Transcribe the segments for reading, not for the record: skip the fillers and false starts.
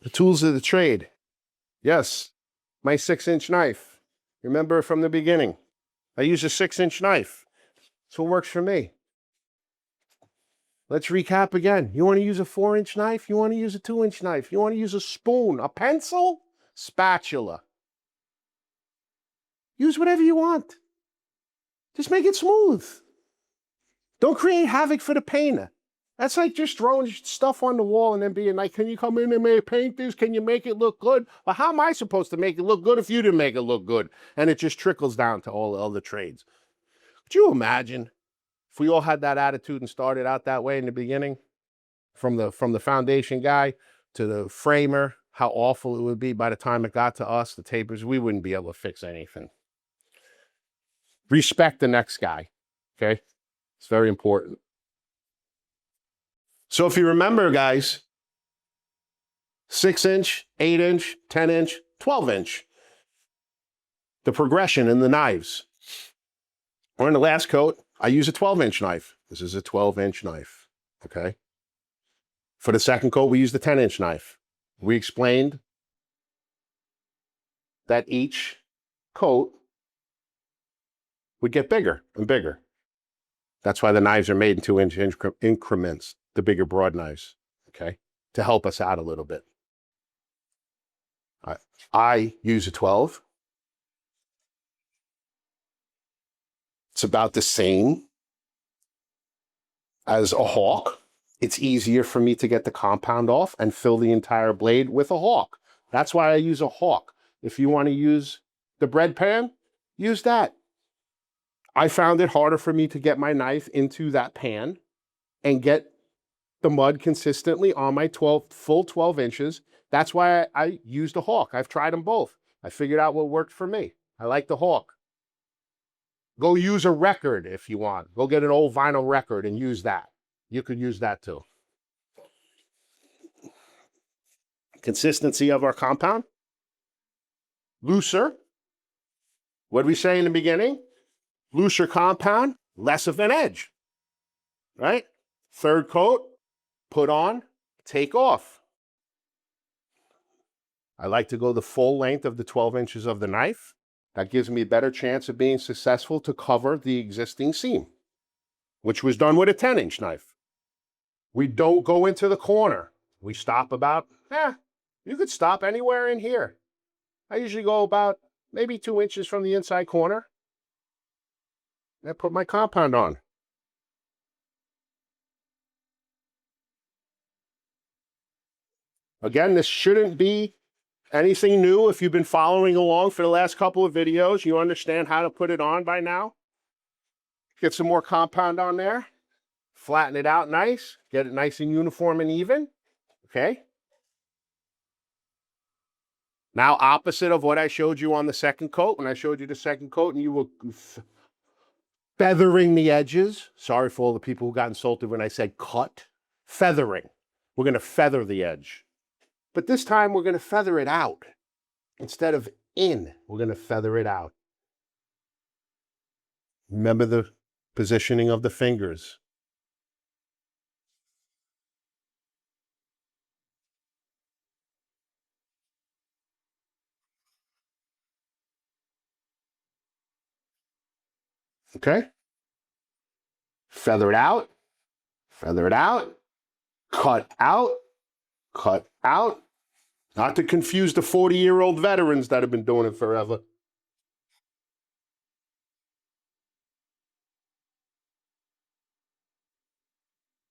The tools of the trade. Yes, my 6-inch knife. Remember from the beginning, I use a 6-inch knife. That's what works for me. Let's recap again. You want to use a 4-inch knife? You want to use a 2-inch knife? You want to use a spoon, a pencil, spatula? Use whatever you want. Just make it smooth. Don't create havoc for the painter. That's like just throwing stuff on the wall and then being like, can you come in and paint this? Can you make it look good? Well, how am I supposed to make it look good if you didn't make it look good? And it just trickles down to all the other trades. Could you imagine if we all had that attitude and started out that way in the beginning? From the foundation guy to the framer, how awful it would be by the time it got to us, the tapers, we wouldn't be able to fix anything. Respect the next guy, okay? It's very important. So if you remember, guys, 6-inch, 8-inch, 10-inch, 12-inch, the progression in the knives. Or in the last coat, I use a 12-inch knife. This is a 12-inch knife, okay? For the second coat, we use the 10-inch knife. We explained that each coat would get bigger and bigger. That's why the knives are made in 2-inch increments, the bigger broad knives, okay, to help us out a little bit. I use a 12. It's about the same as a hawk. It's easier for me to get the compound off and fill the entire blade with a hawk. That's why I use a hawk. If you want to use the bread pan, use that. I found it harder for me to get my knife into that pan and get the mud consistently on my full 12 inches. That's why I used a hawk. I've tried them both. I figured out what worked for me. I like the hawk. Go use a record if you want. Go get an old vinyl record and use that. You could use that too. Consistency of our compound. Looser. What did we say in the beginning? Looser compound, less of an edge, right? Third coat, put on, take off. I like to go the full length of the 12 inches of the knife. That gives me a better chance of being successful to cover the existing seam, which was done with a 10-inch knife. We don't go into the corner. We stop about, you could stop anywhere in here. I usually go about maybe 2 inches from the inside corner. I put my compound on. Again, this shouldn't be anything new. If you've been following along for the last couple of videos, you understand how to put it on by now. Get some more compound on there. Flatten it out nice. Get it nice and uniform and even. Okay? Now, opposite of what I showed you on the second coat, when I showed you the second coat and you were feathering the edges. Sorry for all the people who got insulted when I said cut. Feathering. We're going to feather the edge. But this time we're going to feather it out. Instead of in, we're going to feather it out. Remember the positioning of the fingers. Okay? Feather it out, cut out, cut out. Not to confuse the 40-year-old veterans that have been doing it forever.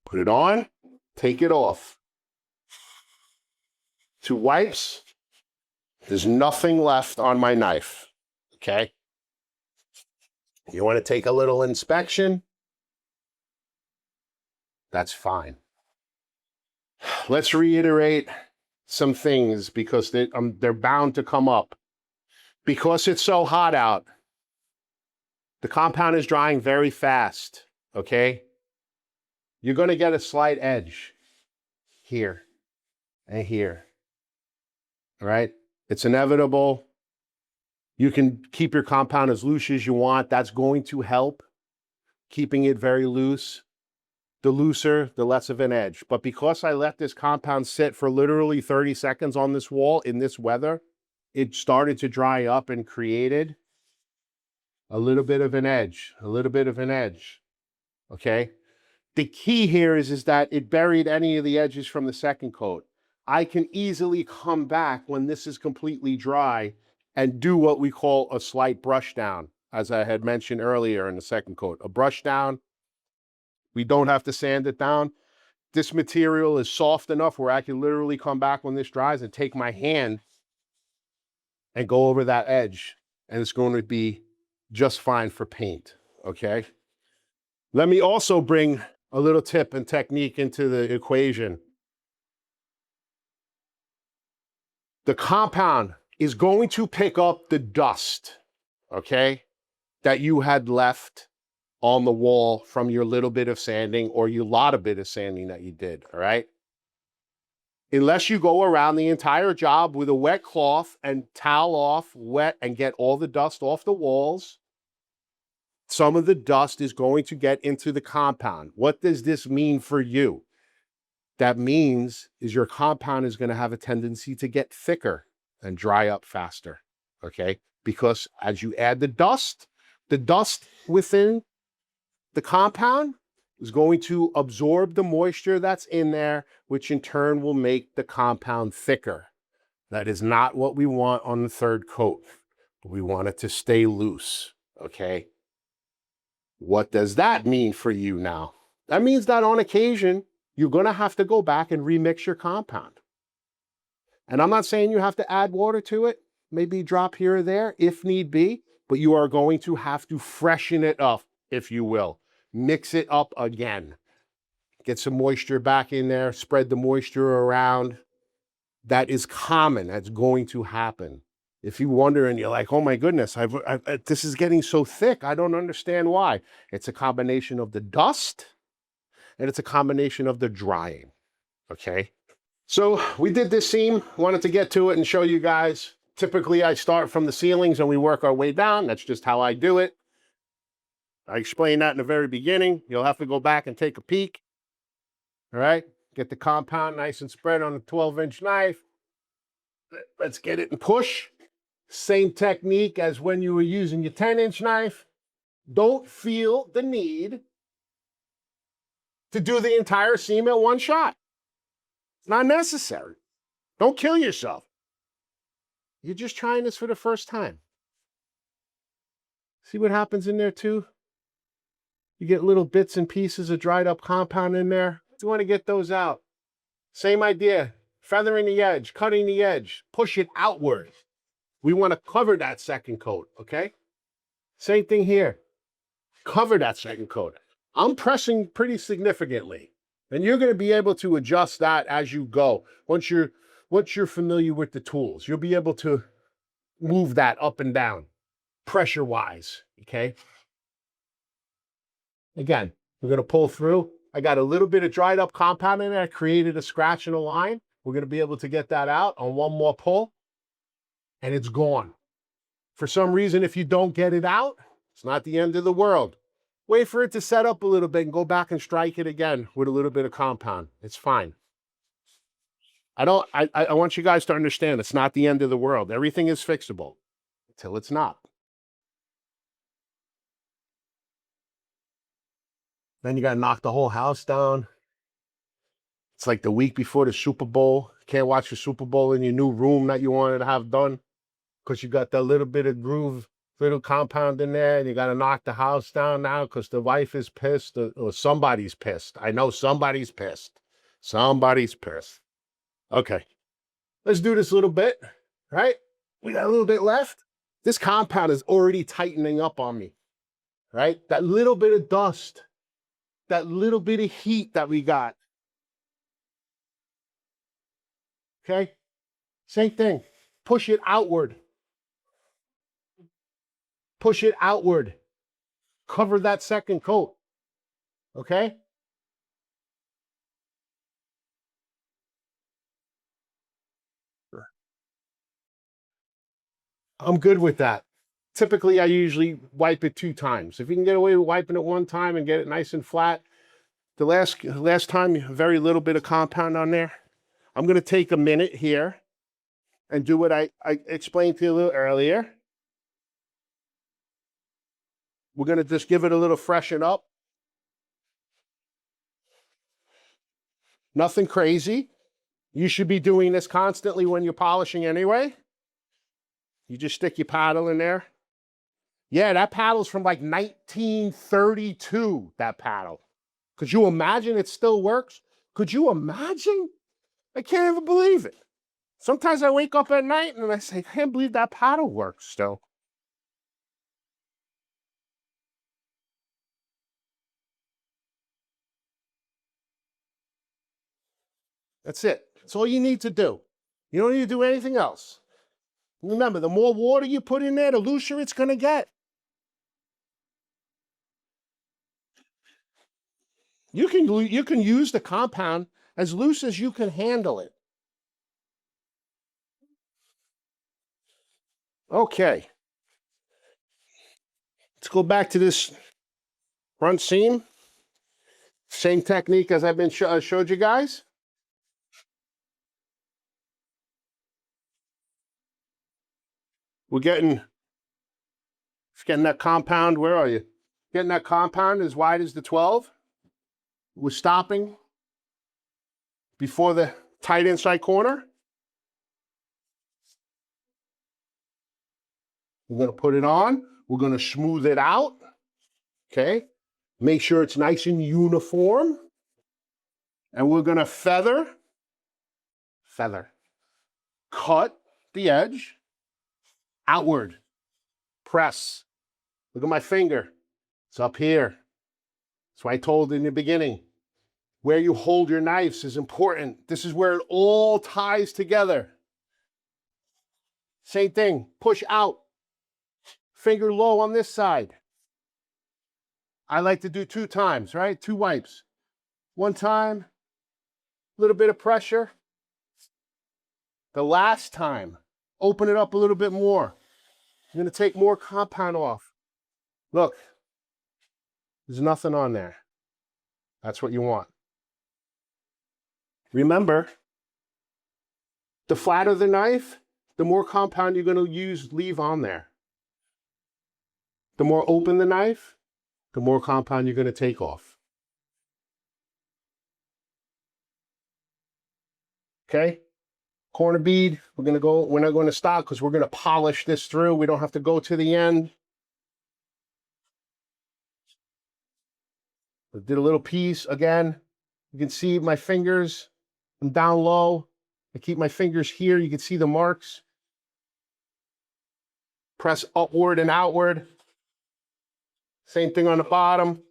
Put it on, take it off. 2 wipes. There's nothing left on my knife, okay? You want to take a little inspection? That's fine. Let's reiterate some things because they're bound to come up. Because it's so hot out, the compound is drying very fast, okay? You're going to get a slight edge here and here, all right? It's inevitable. You can keep your compound as loose as you want. That's going to help, keeping it very loose. the looser, the less of an edge. But because I let this compound sit for literally 30 seconds on this wall in this weather, it started to dry up and created a little bit of an edge, a little bit of an edge, okay? The key here is that it buried any of the edges from the second coat. I can easily come back when this is completely dry and do what we call a slight brush down, as I had mentioned earlier in the second coat. A brush down, we don't have to sand it down. This material is soft enough where I can literally come back when this dries and take my hand and go over that edge, and it's going to be just fine for paint, okay? Let me also bring a little tip and technique into the equation. The compound is going to pick up the dust, okay, that you had left on the wall from your little bit of sanding or your lot of bit of sanding that you did, all right? Unless you go around the entire job with a wet cloth and towel off wet and get all the dust off the walls, some of the dust is going to get into the compound. What does this mean for you? That means is your compound is going to have a tendency to get thicker and dry up faster, okay? Because as you add the dust within the compound is going to absorb the moisture that's in there, which in turn will make the compound thicker. That is not what we want on the third coat. We want it to stay loose, okay? What does that mean for you now? That means that on occasion, you're going to have to go back and remix your compound. And I'm not saying you have to add water to it, maybe drop here or there if need be, but you are going to have to freshen it up, if you will. Mix it up again. Get some moisture back in there, spread the moisture around. That is common. That's going to happen. If you wonder and you're like, oh my goodness, this is getting so thick, I don't understand why. It's a combination of the dust and it's a combination of the drying, okay? So we did this seam, wanted to get to it and show you guys. Typically I start from the ceilings and we work our way down. That's just how I do it. I explained that in the very beginning. You'll have to go back and take a peek, all right? Get the compound nice and spread on a 12-inch knife. Let's get it and push. Same technique as when you were using your 10-inch knife. Don't feel the need to do the entire seam at one shot. It's not necessary. Don't kill yourself. You're just trying this for the first time. See what happens in there too? You get little bits and pieces of dried up compound in there. You want to get those out. Same idea. Feathering the edge, cutting the edge, push it outward. We want to cover that second coat, okay? Same thing here. Cover that second coat. I'm pressing pretty significantly, and you're going to be able to adjust that as you go. Once you're familiar with the tools, you'll be able to move that up and down, pressure-wise, okay? Again, we're going to pull through. I got a little bit of dried up compound in there, created a scratch in a line. We're going to be able to get that out on one more pull, and it's gone. For some reason, if you don't get it out, it's not the end of the world. Wait for it to set up a little bit and go back and strike it again with a little bit of compound. It's fine. I want you guys to understand it's not the end of the world. Everything is fixable until it's not. Then you got to knock the whole house down. It's like the week before the Super Bowl. Can't watch the Super Bowl in your new room that you wanted to have done because you got that little bit of groove, little compound in there, and you got to knock the house down now because the wife is pissed or somebody's pissed. I know somebody's pissed. Somebody's pissed. Okay, let's do this a little bit, right? We got a little bit left. This compound is already tightening up on me, right? That little bit of dust, that little bit of heat that we got. Okay, same thing. Push it outward. Push it outward. Cover that second coat. Okay? I'm good with that. Typically, I usually wipe it 2 times. If you can get away with wiping it 1 time and get it nice and flat, The last time, very little bit of compound on there. I'm going to take a minute here and do what I explained to you a little earlier. We're going to just give it a little freshen up. Nothing crazy. You should be doing this constantly when you're polishing anyway. You just stick your paddle in there. Yeah, that paddle's from like 1932, that paddle. Could you imagine it still works? Could you imagine? I can't even believe it. Sometimes I wake up at night and I say, I can't believe that paddle works still. That's it. That's all you need to do. You don't need to do anything else. Remember, the more water you put in there, the looser it's going to get. You can use the compound as loose as you can handle it. Okay. Let's go back to this front seam. Same technique as I've been showed you guys. We're getting that compound. Where are you? Getting that compound as wide as the 12. We're stopping before the tight inside corner. We're going to put it on. We're going to smooth it out. Okay. Make sure it's nice and uniform. And we're going to feather, cut the edge outward. Press. Look at my finger. It's up here. That's why I told in the beginning. Where you hold your knives is important. This is where it all ties together. Same thing. Push out. Finger low on this side. I like to do 2 times, right? 2 wipes. 1 time, a little bit of pressure. The last time, open it up a little bit more. You're going to take more compound off. Look, there's nothing on there. That's what you want. Remember, the flatter the knife, the more compound you're going to leave on there. The more open the knife, the more compound you're going to take off. Okay? Corner bead, we're not going to stop because we're going to polish this through. We don't have to go to the end. I did a little piece again. You can see my fingers. I'm down low. I keep my fingers here. You can see the marks. Press upward and outward. Same thing on the bottom.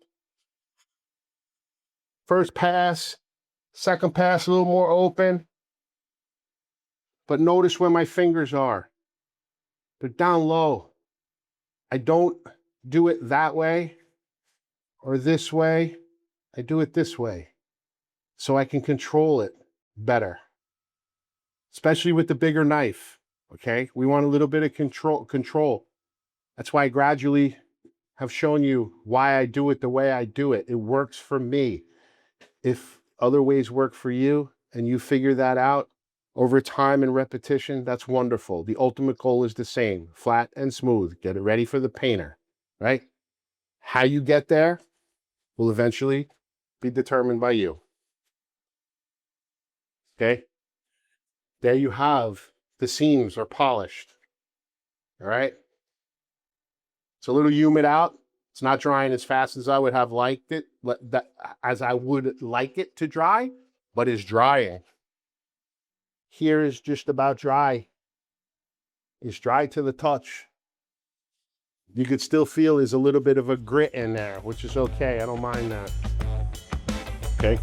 First pass, second pass a little more open. But notice where my fingers are. They're down low. I don't do it that way or this way. I do it this way so I can control it better, especially with the bigger knife. Okay, we want a little bit of control. That's why I gradually have shown you why I do it the way I do it. It works for me. If other ways work for you and you figure that out over time and repetition, that's wonderful. The ultimate goal is the same, flat and smooth. Get it ready for the painter, right? How you get there will eventually be determined by you. Okay? There you have the seams are polished. All right? It's a little humid out. It's not drying as fast as I would have liked it, as I would like it to dry, but it's drying. Here is just about dry. It's dry to the touch. You could still feel there's a little bit of a grit in there, which is okay. I don't mind that. Okay.